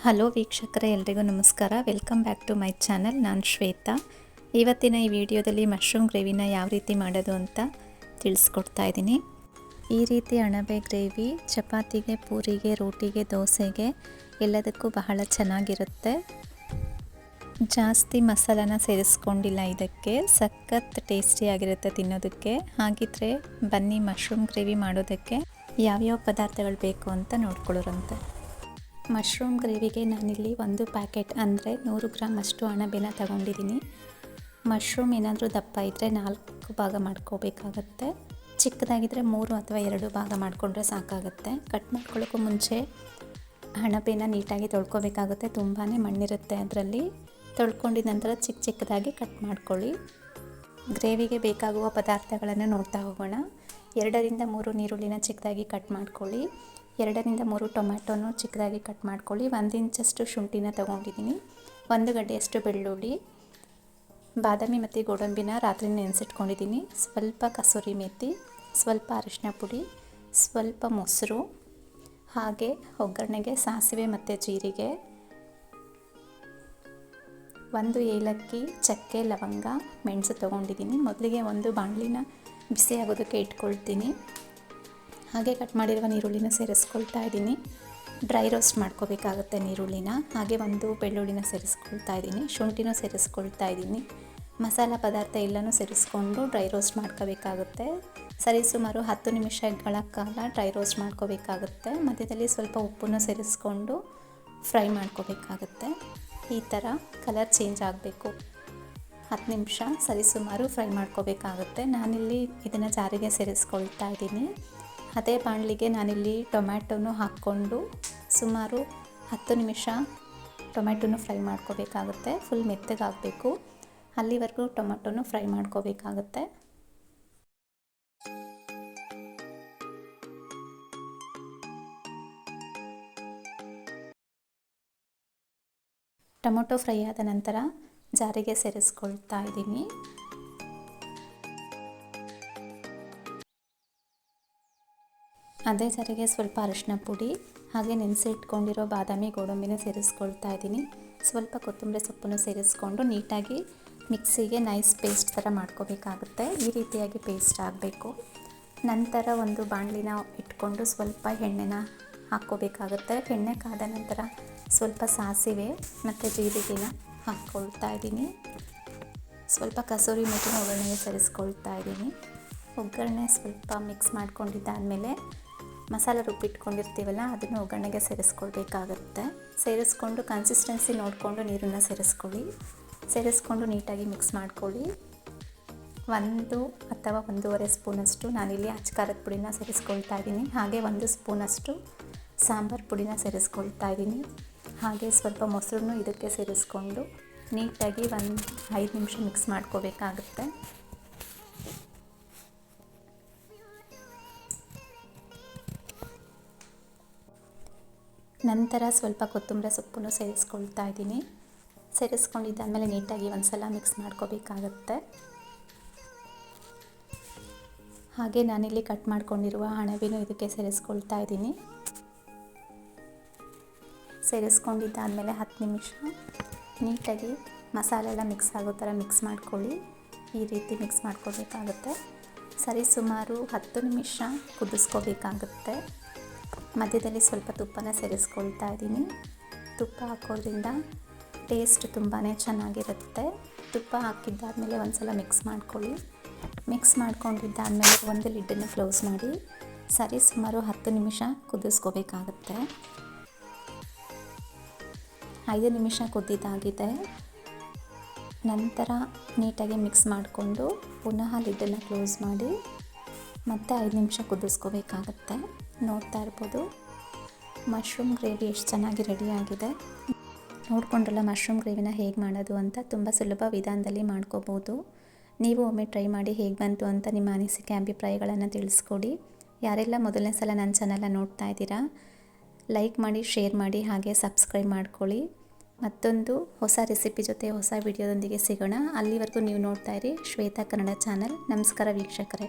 Hello ವೀಕ್ಷಕರೇ, ಎಲ್ರಿಗೂ ನಮಸ್ಕಾರ. Welcome back to my channel. ನಾನು ಶ್ವೇತಾ. ಇವತ್ತಿನ ಈ ವಿಡಿಯೋದಲ್ಲಿ ಮಶ್ರೂಮ್ ಗ್ರೇವಿನ ಯಾವ ರೀತಿ ಮಾಡೋದು ಅಂತ ತಿಳಿಸ್ಕೊಡ್ತಾ ಇದ್ದೀನಿ. ಈ ರೀತಿ ಅಣಬೆ ಗ್ರೇವಿ ಚಪಾತಿಗೆ, ಪೂರಿಗೆ, ರೋಟಿಗೆ, ದೋಸೆಗೆ ಎಲ್ಲದಕ್ಕೂ ಬಹಳ ಚೆನ್ನಾಗಿರುತ್ತೆ. ಜಾಸ್ತಿ ಮಸಾಲಾನ ಸೇರಿಸ್ಕೊಂಡಿಲ್ಲ. ಇದಕ್ಕೆ ಸಖತ್ ಟೇಸ್ಟಿಯಾಗಿರುತ್ತೆ ತಿನ್ನೋದಕ್ಕೆ. ಹಾಗಿದ್ರೆ ಬನ್ನಿ ಮಶ್ರೂಮ್ ಗ್ರೇವಿ ಮಾಡೋದಕ್ಕೆ ಯಾವ್ಯಾವ ಪದಾರ್ಥಗಳು ಬೇಕು ಅಂತ ನೋಡ್ಕೊಳ್ಳೋರಂತೆ. ಮಶ್ರೂಮ್ ಗ್ರೇವಿಗೆ ನಾನಿಲ್ಲಿ 1 ಪ್ಯಾಕೆಟ್ ಅಂದರೆ 100 ಗ್ರಾಮ್ ಅಷ್ಟು ಅಣಬೆನ ತಗೊಂಡಿದ್ದೀನಿ. ಮಶ್ರೂಮ್ ಏನಾದರೂ ದಪ್ಪ ಇದ್ದರೆ 4 ಭಾಗ ಮಾಡ್ಕೋಬೇಕಾಗತ್ತೆ. ಚಿಕ್ಕದಾಗಿದ್ದರೆ 3 ಅಥವಾ 2 ಭಾಗ ಮಾಡಿಕೊಂಡ್ರೆ ಸಾಕಾಗುತ್ತೆ. ಕಟ್ ಮಾಡ್ಕೊಳ್ಳೋಕ್ಕೂ ಮುಂಚೆ ಅಣಬೆನ ನೀಟಾಗಿ ತೊಳ್ಕೊಬೇಕಾಗುತ್ತೆ. ತುಂಬಾ ಮಣ್ಣಿರುತ್ತೆ ಅದರಲ್ಲಿ. ತೊಳ್ಕೊಂಡಿದ ನಂತರ ಚಿಕ್ಕದಾಗಿ ಕಟ್ ಮಾಡ್ಕೊಳ್ಳಿ. ಗ್ರೇವಿಗೆ ಬೇಕಾಗುವ ಪದಾರ್ಥಗಳನ್ನು ನೋಡ್ತಾ ಹೋಗೋಣ. 2 ರಿಂದ 3 ಈರುಳ್ಳಿನ ಚಿಕ್ಕದಾಗಿ ಕಟ್ ಮಾಡ್ಕೊಳ್ಳಿ. 2 ರಿಂದ 3 ಟೊಮ್ಯಾಟೊನು ಚಿಕ್ಕದಾಗಿ ಕಟ್ ಮಾಡ್ಕೊಳ್ಳಿ. 1 ಇಂಚಷ್ಟು ಶುಂಠಿನ ತೊಗೊಂಡಿದ್ದೀನಿ. 1 ಗಡ್ಡೆಯಷ್ಟು ಬೆಳ್ಳುಳ್ಳಿ, ಬಾದಾಮಿ ಮತ್ತು ಗೋಡಂಬಿನ ರಾತ್ರಿ ನೆನೆಸಿಟ್ಕೊಂಡಿದ್ದೀನಿ. ಸ್ವಲ್ಪ ಕಸೂರಿ ಮೇಥಿ, ಸ್ವಲ್ಪ ಅರಿಶಿನ ಪುಡಿ, ಸ್ವಲ್ಪ ಮೊಸರು, ಹಾಗೆ ಒಗ್ಗರಣೆಗೆ ಸಾಸಿವೆ ಮತ್ತು ಜೀರಿಗೆ, 1 ಏಲಕ್ಕಿ, ಚಕ್ಕೆ, ಲವಂಗ, ಮೆಣಸು ತೊಗೊಂಡಿದ್ದೀನಿ. ಮೊದಲಿಗೆ ಒಂದು ಬಾಣಲಿನ ಬಿಸಿ ಆಗೋದಕ್ಕೆ ಇಟ್ಕೊಳ್ತೀನಿ. ಹಾಗೆ ಕಟ್ ಮಾಡಿರುವ ಈರುಳ್ಳಿನ ಸೇರಿಸ್ಕೊಳ್ತಾ ಇದ್ದೀನಿ. ಡ್ರೈ ರೋಸ್ಟ್ ಮಾಡ್ಕೋಬೇಕಾಗುತ್ತೆ ಈರುಳ್ಳಿನ. ಹಾಗೆ 1 ಬೆಳ್ಳುಳ್ಳಿನ ಸೇರಿಸ್ಕೊಳ್ತಾ ಇದ್ದೀನಿ. ಶುಂಠಿನೂ ಸೇರಿಸ್ಕೊಳ್ತಾ ಇದ್ದೀನಿ. ಮಸಾಲ ಪದಾರ್ಥ ಎಲ್ಲನೂ ಸೇರಿಸ್ಕೊಂಡು ಡ್ರೈ ರೋಸ್ಟ್ ಮಾಡ್ಕೋಬೇಕಾಗುತ್ತೆ. ಸರಿಸುಮಾರು 10 ನಿಮಿಷಗಳ ಕಾಲ ಡ್ರೈ ರೋಸ್ಟ್ ಮಾಡ್ಕೋಬೇಕಾಗುತ್ತೆ. ಮಧ್ಯದಲ್ಲಿ ಸ್ವಲ್ಪ ಉಪ್ಪನ್ನು ಸೇರಿಸ್ಕೊಂಡು ಫ್ರೈ ಮಾಡ್ಕೋಬೇಕಾಗುತ್ತೆ. ಈ ಥರ ಕಲರ್ ಚೇಂಜ್ ಆಗಬೇಕು. 10 ನಿಮಿಷ ಸರಿಸುಮಾರು ಫ್ರೈ ಮಾಡ್ಕೋಬೇಕಾಗುತ್ತೆ. ನಾನಿಲ್ಲಿ ಇದನ್ನು ಜಾರಿಗೆ ಸೇರಿಸ್ಕೊಳ್ತಾ ಇದ್ದೀನಿ. ಅದೇ ಬಾಣಲಿಗೆ ನಾನಿಲ್ಲಿ ಟೊಮ್ಯಾಟೊನು ಹಾಕ್ಕೊಂಡು ಸುಮಾರು 10 ನಿಮಿಷ ಟೊಮ್ಯಾಟೊನು ಫ್ರೈ ಮಾಡ್ಕೋಬೇಕಾಗುತ್ತೆ. ಫುಲ್ ಮೆತ್ತಗಾಗಬೇಕು. ಅಲ್ಲಿವರೆಗೂ ಟೊಮ್ಯಾಟೊನು ಫ್ರೈ ಮಾಡ್ಕೋಬೇಕಾಗುತ್ತೆ. ಟೊಮೊಟೊ ಫ್ರೈ ಆದ ನಂತರ ಜಾರಿಗೆ ಸೇರಿಸ್ಕೊಳ್ತಾ ಇದ್ದೀನಿ. ಅದೇ ಜಾರಿಗೆ ಸ್ವಲ್ಪ ಅರಿಶಿನ ಪುಡಿ, ಹಾಗೆ ನೆನೆಸಿ ಇಟ್ಕೊಂಡಿರೋ ಬಾದಾಮಿ ಗೋಡಂಬಿನ ಸೇರಿಸ್ಕೊಳ್ತಾ ಇದ್ದೀನಿ. ಸ್ವಲ್ಪ ಕೊತ್ತಂಬರಿ ಸೊಪ್ಪನ್ನು ಸೇರಿಸ್ಕೊಂಡು ನೀಟಾಗಿ ಮಿಕ್ಸಿಗೆ ನೈಸ್ ಪೇಸ್ಟ್ ಥರ ಮಾಡ್ಕೋಬೇಕಾಗುತ್ತೆ. ಈ ರೀತಿಯಾಗಿ ಪೇಸ್ಟ್ ಆಗಬೇಕು. ನಂತರ ಒಂದು ಬಾಣಲಿನ ಇಟ್ಕೊಂಡು ಸ್ವಲ್ಪ ಎಣ್ಣೆನ ಹಾಕ್ಕೋಬೇಕಾಗುತ್ತೆ. ಎಣ್ಣೆ ಕಾದ ನಂತರ ಸ್ವಲ್ಪ ಸಾಸಿವೆ ಮತ್ತು ಜೀರಿಗೆನ ಹಾಕ್ಕೊಳ್ತಾ ಇದ್ದೀನಿ. ಸ್ವಲ್ಪ ಕಸೂರಿ ಮೇಥಿನ ಒಗ್ಗರಣೆಗೆ ಸೇರಿಸ್ಕೊಳ್ತಾ ಇದ್ದೀನಿ. ಒಗ್ಗರಣೆ ಸ್ವಲ್ಪ ಮಿಕ್ಸ್ ಮಾಡ್ಕೊಂಡಿದ್ದಾದಮೇಲೆ ಮಸಾಲೆ ರುಬ್ಬಿಟ್ಕೊಂಡಿರ್ತೀವಲ್ಲ ಅದನ್ನು ಒಗ್ಗರಣೆಗೆ ಸೇರಿಸ್ಕೊಳ್ಬೇಕಾಗುತ್ತೆ. ಸೇರಿಸ್ಕೊಂಡು ಕನ್ಸಿಸ್ಟೆನ್ಸಿ ನೋಡಿಕೊಂಡು ನೀರನ್ನು ಸೇರಿಸ್ಕೊಳ್ಳಿ. ಸೇರಿಸ್ಕೊಂಡು ನೀಟಾಗಿ ಮಿಕ್ಸ್ ಮಾಡ್ಕೊಳ್ಳಿ. 1 ಅಥವಾ 1.5 ಸ್ಪೂನಷ್ಟು ನಾನಿಲ್ಲಿ ಅಚ್ಕಾರದ ಪುಡಿನ ಸೇರಿಸ್ಕೊಳ್ತಾ ಇದ್ದೀನಿ. ಹಾಗೆ 1 ಸ್ಪೂನಷ್ಟು ಸಾಂಬಾರು ಪುಡಿನ ಸೇರಿಸ್ಕೊಳ್ತಾ ಇದ್ದೀನಿ. ಹಾಗೆ ಸ್ವಲ್ಪ ಮೊಸರನ್ನು ಇದಕ್ಕೆ ಸೇರಿಸ್ಕೊಂಡು ನೀಟಾಗಿ 5 ನಿಮಿಷ ಮಿಕ್ಸ್ ಮಾಡ್ಕೋಬೇಕಾಗುತ್ತೆ. ನಂತರ ಸ್ವಲ್ಪ ಕೊತ್ತಂಬರಿ ಸೊಪ್ಪನ್ನು ಸೇರಿಸ್ಕೊಳ್ತಾ ಇದ್ದೀನಿ. ಸೇರಿಸ್ಕೊಂಡಿದ್ದಾದಮೇಲೆ ನೀಟಾಗಿ ಒಂದು ಸಲ ಮಿಕ್ಸ್ ಮಾಡ್ಕೋಬೇಕಾಗತ್ತೆ. ಹಾಗೆ ನಾನಿಲ್ಲಿ ಕಟ್ ಮಾಡ್ಕೊಂಡಿರುವ ಅಣಬೆನೂ ಇದಕ್ಕೆ ಸೇರಿಸ್ಕೊಳ್ತಾ ಇದ್ದೀನಿ. ಸೇರಿಸ್ಕೊಂಡಿದ್ದಾದಮೇಲೆ 10 ನಿಮಿಷ ನೀಟಾಗಿ ಮಸಾಲೆ ಎಲ್ಲ ಮಿಕ್ಸ್ ಆಗೋ ಥರ ಮಿಕ್ಸ್ ಮಾಡ್ಕೊಳ್ಳಿ. ಈ ರೀತಿ ಮಿಕ್ಸ್ ಮಾಡ್ಕೋಬೇಕಾಗುತ್ತೆ. ಸರಿಸುಮಾರು 10 ನಿಮಿಷ ಕುದಿಸ್ಕೋಬೇಕಾಗುತ್ತೆ. ಮಧ್ಯದಲ್ಲಿ ಸ್ವಲ್ಪ ತುಪ್ಪನ ಸೇರಿಸ್ಕೊಳ್ತಾ ಇದ್ದೀನಿ. ತುಪ್ಪ ಹಾಕೋದ್ರಿಂದ ಟೇಸ್ಟ್ ತುಂಬಾ ಚೆನ್ನಾಗಿರುತ್ತೆ. ತುಪ್ಪ ಹಾಕಿದ್ದಾದಮೇಲೆ ಒಂದು ಸಲ ಮಿಕ್ಸ್ ಮಾಡ್ಕೊಳ್ಳಿ. ಮಿಕ್ಸ್ ಮಾಡ್ಕೊಂಡಿದ್ದಾದಮೇಲೆ ಒಂದು ಲಿಡ್ಡನ್ನು ಕ್ಲೋಸ್ ಮಾಡಿ ಸರಿಸುಮಾರು 10 ನಿಮಿಷ ಕುದಿಸ್ಕೋಬೇಕಾಗುತ್ತೆ. 5 ನಿಮಿಷ ಕುದ್ದಿದ್ದಾಗಿದೆ. ನಂತರ ನೀಟಾಗಿ ಮಿಕ್ಸ್ ಮಾಡಿಕೊಂಡು ಪುನಃ ಲಿಡ್ಡನ್ನು ಕ್ಲೋಸ್ ಮಾಡಿ ಮತ್ತೆ 5 ನಿಮಿಷ ಕುದಿಸ್ಕೋಬೇಕಾಗತ್ತೆ. ನೋಡ್ತಾ ಇರ್ಬೋದು ಮಶ್ರೂಮ್ ಗ್ರೇವಿ ಎಷ್ಟು ಚೆನ್ನಾಗಿ ರೆಡಿಯಾಗಿದೆ. ನೋಡಿಕೊಂಡ್ರಲ್ಲ ಮಶ್ರೂಮ್ ಗ್ರೇವಿನ ಹೇಗೆ ಮಾಡೋದು ಅಂತ. ತುಂಬ ಸುಲಭ ವಿಧಾನದಲ್ಲಿ ಮಾಡ್ಕೋಬೋದು. ನೀವು ಒಮ್ಮೆ ಟ್ರೈ ಮಾಡಿ ಹೇಗೆ ಬಂತು ಅಂತ ನಿಮ್ಮ ಅನಿಸಿಕೆ ಅಭಿಪ್ರಾಯಗಳನ್ನು ತಿಳಿಸ್ಕೊಡಿ. ಯಾರೆಲ್ಲ ಮೊದಲನೇ ಸಲ ನನ್ನ ಚಾನಲ್ನ ನೋಡ್ತಾ ಇದ್ದೀರಾ ಲೈಕ್ ಮಾಡಿ, ಶೇರ್ ಮಾಡಿ, ಹಾಗೆ ಸಬ್ಸ್ಕ್ರೈಬ್ ಮಾಡ್ಕೊಳ್ಳಿ. ಮತ್ತೊಂದು ಹೊಸ ರೆಸಿಪಿ ಜೊತೆ ಹೊಸ ವಿಡಿಯೋದೊಂದಿಗೆ ಸಿಗೋಣ. ಅಲ್ಲಿವರೆಗೂ ನೀವು ನೋಡ್ತಾ ಇರಿ ಶ್ವೇತಾ ಕನ್ನಡ ಚಾನಲ್. ನಮಸ್ಕಾರ ವೀಕ್ಷಕರೇ.